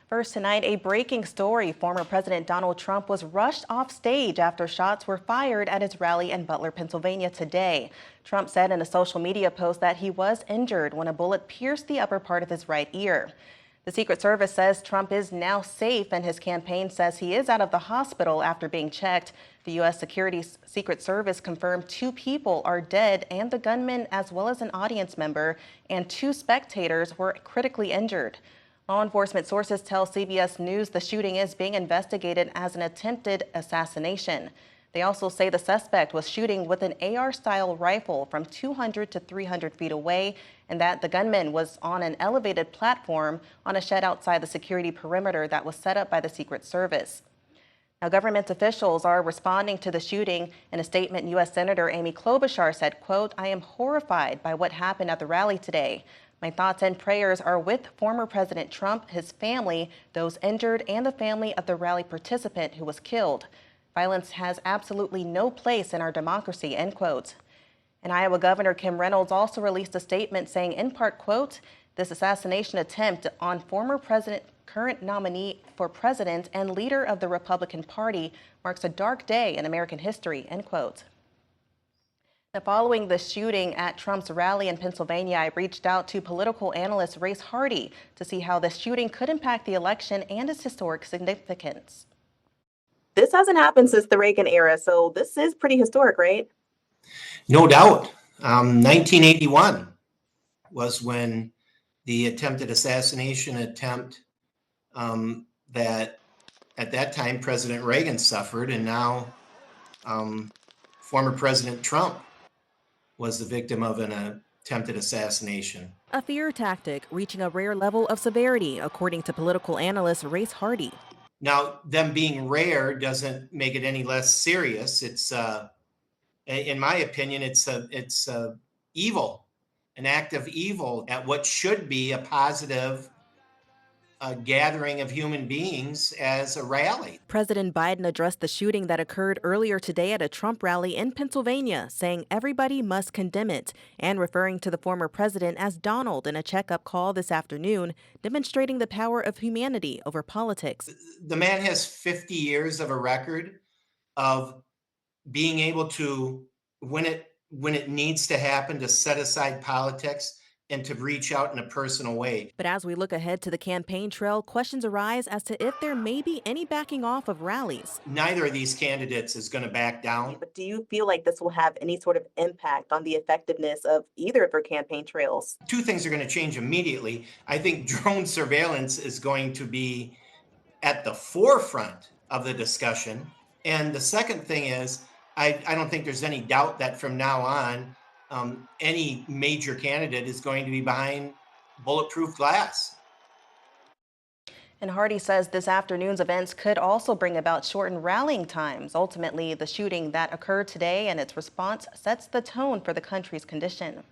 First tonight, a breaking story. Former President Donald Trump was rushed off stage after shots were fired at his rally in Butler, Pennsylvania today. Trump said in a social media post that he was injured when a bullet pierced the upper part of his right ear. The Secret Service says Trump is now safe, and his campaign says he is out of the hospital after being checked. The U.S. Secret Service confirmed 2 people are dead, and the gunman, as well as an audience member and 2 spectators, were critically injured. Law enforcement sources tell CBS News the shooting is being investigated as an attempted assassination. They also say the suspect was shooting with an AR-style rifle from 200 to 300 feet away, and that the gunman was on an elevated platform on a shed outside the security perimeter that was set up by the Secret Service. Now, government officials are responding to the shooting. In a statement, U.S. Senator Amy Klobuchar said, quote, "I am horrified by what happened at the rally today. My thoughts and prayers are with former President Trump, his family, those injured, and the family of the rally participant who was killed. Violence has absolutely no place in our democracy," end quote. And Iowa Governor Kim Reynolds also released a statement saying, in part, quote, "This assassination attempt on former president, current nominee for president and leader of the Republican Party marks a dark day in American history," end quote. Now, following the shooting at Trump's rally in Pennsylvania, I reached out to political analyst Race Hardy to see how this shooting could impact the election and its historic significance. This hasn't happened since the Reagan era, so this is pretty historic, right? No doubt. 1981 was when the attempted assassination attempt that at that time President Reagan suffered, and now former President Trump was the victim of an attempted assassination. A fear tactic reaching a rare level of severity, according to political analyst Race Hardy. Now, them being rare doesn't make it any less serious. It's, in my opinion, it's evil, an act of evil at what should be a positive gathering of human beings as a rally. President Biden addressed the shooting that occurred earlier today at a Trump rally in Pennsylvania, saying everybody must condemn it, and referring to the former president as Donald in a checkup call this afternoon, demonstrating the power of humanity over politics. The man has 50 years of a record of being able to, when it needs to happen, to set aside politics and to reach out in a personal way. But as we look ahead to the campaign trail, questions arise as to if there may be any backing off of rallies. Neither of these candidates is going to back down. But do you feel like this will have any sort of impact on the effectiveness of either of their campaign trails? 2 things are going to change immediately. I think drone surveillance is going to be at the forefront of the discussion. And the second thing is, I don't think there's any doubt that from now on, any major candidate is going to be behind bulletproof glass. And Hardy says this afternoon's events could also bring about shortened rallying times. Ultimately, the shooting that occurred today and its response sets the tone for the country's condition.